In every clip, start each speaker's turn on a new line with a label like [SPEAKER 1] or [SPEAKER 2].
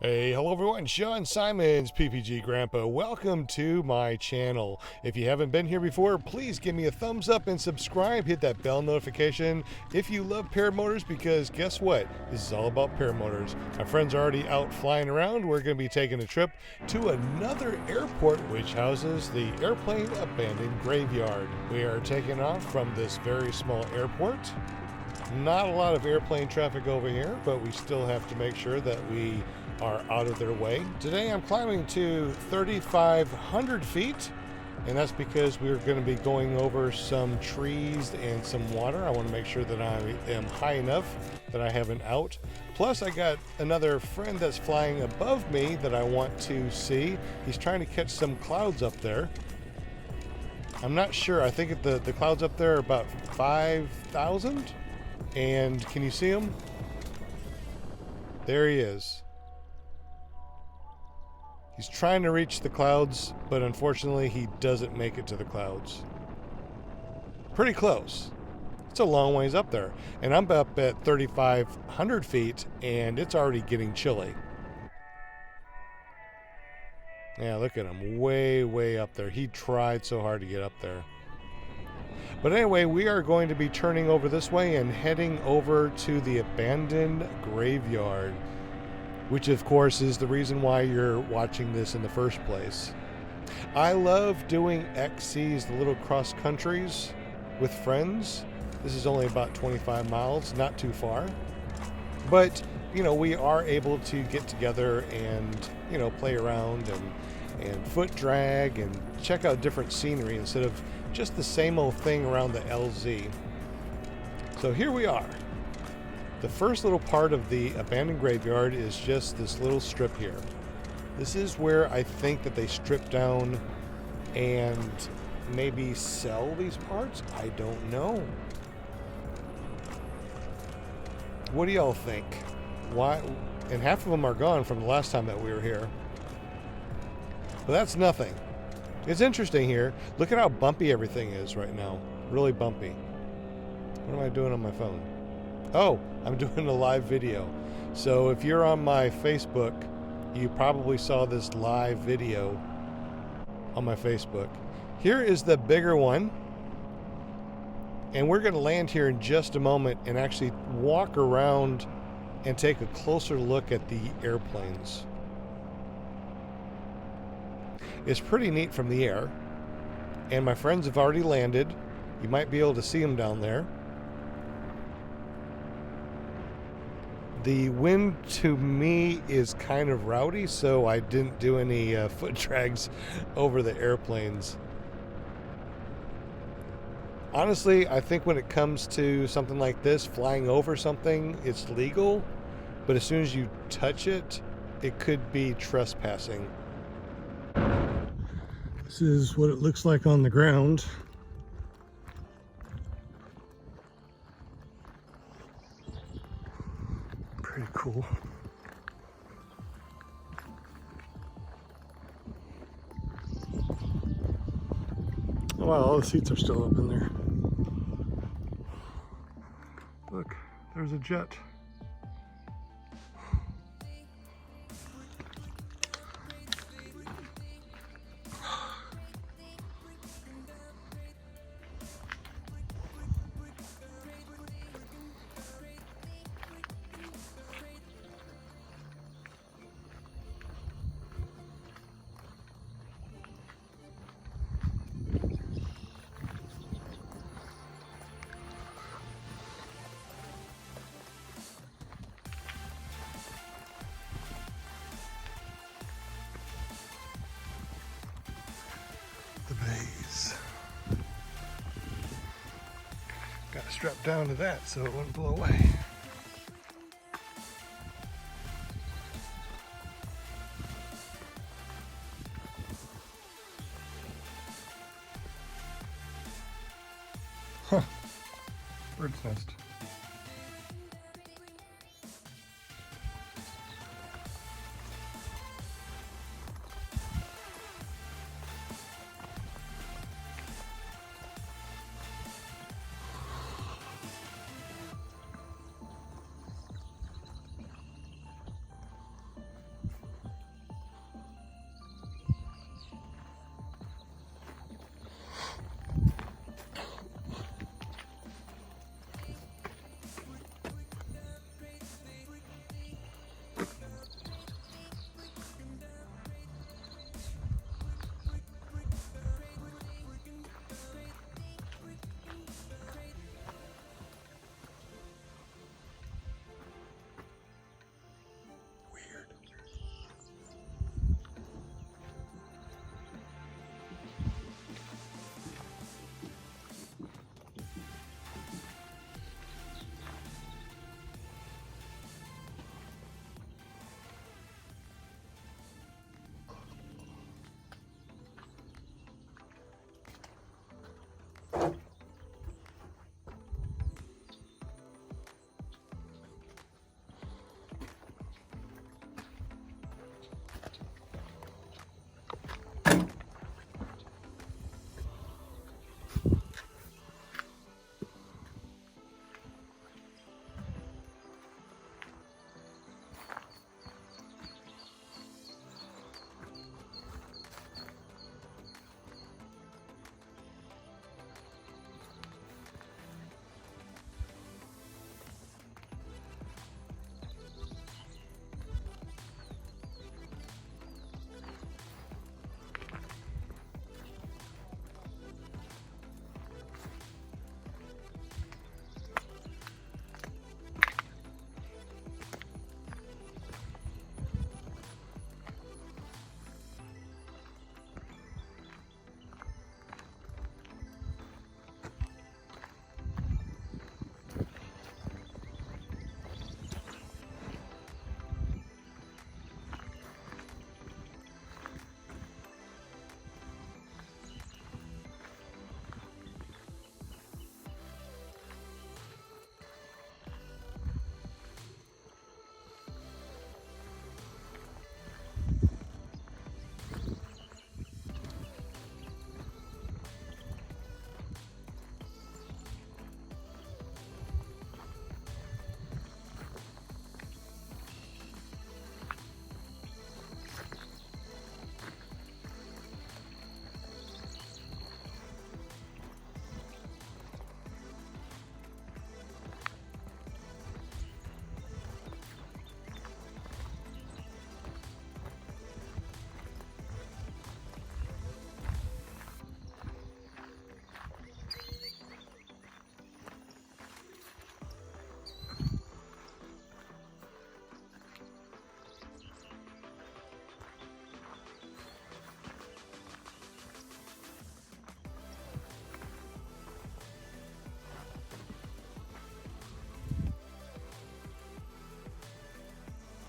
[SPEAKER 1] Hey, hello everyone, Sean Simons, PPG Grandpa. Welcome to my channel. If you haven't been here before, please give me a thumbs up and subscribe. Hit that bell notification if you love paramotors, because guess what? This is all about paramotors. My friends are already out flying around. We're going to be taking a trip to another airport which houses the Airplane Abandoned Graveyard. We are taking off from this very small airport. Not a lot of airplane traffic over here, but we still have to make sure that we are out of their way. Today I'm climbing to 3,500 feet, and that's because we're going to be going over some trees and some water. I want to make sure that I am high enough that I have an out. Plus I got another friend that's flying above me that I want to see. He's trying to catch some clouds up there. I'm not sure. I think the clouds up there are about 5,000. And can you see him? There he is. He's trying to reach the clouds, but unfortunately he doesn't make it to the clouds. Pretty close. It's a long ways up there. And I'm up at 3,500 feet, and it's already getting chilly. Yeah, look at him. Way, way up there. He tried so hard to get up there. But anyway, we are going to be turning over this way and heading over to the abandoned graveyard, which of course is the reason why you're watching this in the first place. I love doing XCs, the little cross countries, with friends. This is only about 25 miles, not too far. But, you know, we are able to get together and, you know, play around and foot drag and check out different scenery instead of just the same old thing around the LZ. So here we are. The first little part of the abandoned graveyard is just this little strip here. This is where I think that they strip down and maybe sell these parts. I don't know. What do y'all think? Why? And half of them are gone from the last time that we were here. But that's nothing. It's interesting here. Look at how bumpy everything is right now. Really bumpy. What am I doing on my phone? Oh, I'm doing a live video. So if you're on my Facebook, you probably saw this live video on my Facebook. Here is the bigger one. And we're going to land here in just a moment and actually walk around and take a closer look at the airplanes. It's pretty neat from the air, and my friends have already landed. You might be able to see them down there. The wind to me is kind of rowdy, so I didn't do any foot drags over the airplanes. Honestly, I think when it comes to something like this, flying over something, it's legal, but as soon as you touch it, it could be trespassing. This is what it looks like on the ground. Pretty cool. Oh wow, all the seats are still up in there. Look, there's a jet. The bays. Got to strap down to that so it wouldn't blow away. Huh. Bird's nest.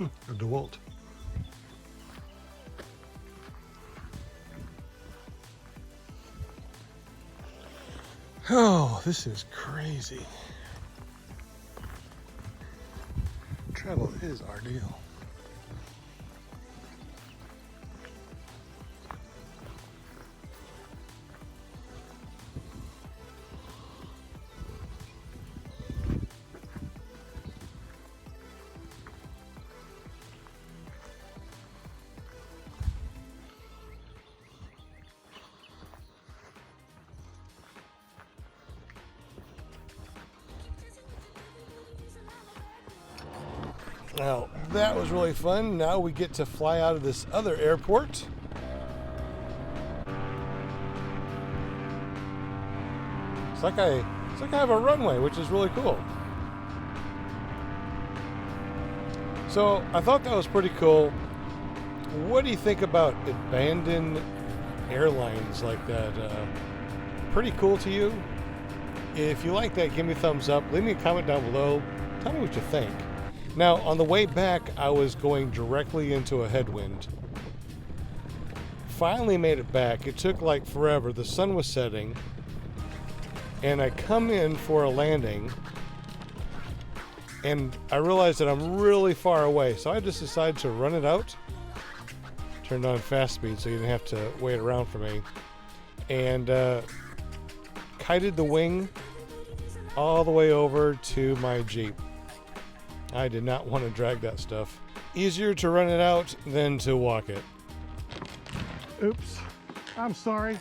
[SPEAKER 1] A DeWalt. Oh, this is crazy. Travel is our deal. Now, that was really fun. Now we get to fly out of this other airport. It's like I have a runway, which is really cool. So I thought that was pretty cool. What do you think about abandoned airlines like that? Pretty cool to you? If you like that, give me a thumbs up. Leave me a comment down below. Tell me what you think. Now, on the way back, I was going directly into a headwind. Finally made it back. It took like forever. The sun was setting. And I come in for a landing. And I realized that I'm really far away. So I just decided to run it out. Turned on fast speed so you didn't have to wait around for me. And kited the wing all the way over to my Jeep. I did not want to drag that stuff. Easier to run it out than to walk it. Oops, I'm sorry.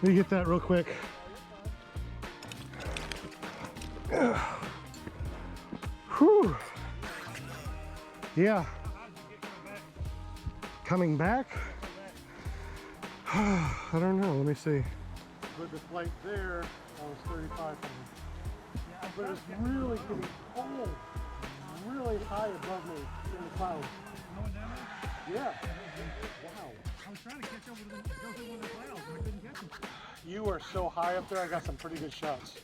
[SPEAKER 1] Let me get that real quick. Whew. Yeah. Coming back? I don't know, let me see. With the flight there, I was 35. But it's really getting cold, really high above me in the clouds. Going down there? Yeah. Wow. I was trying to catch up with one of the clouds, and I couldn't catch him. You are so high up there, I got some pretty good shots.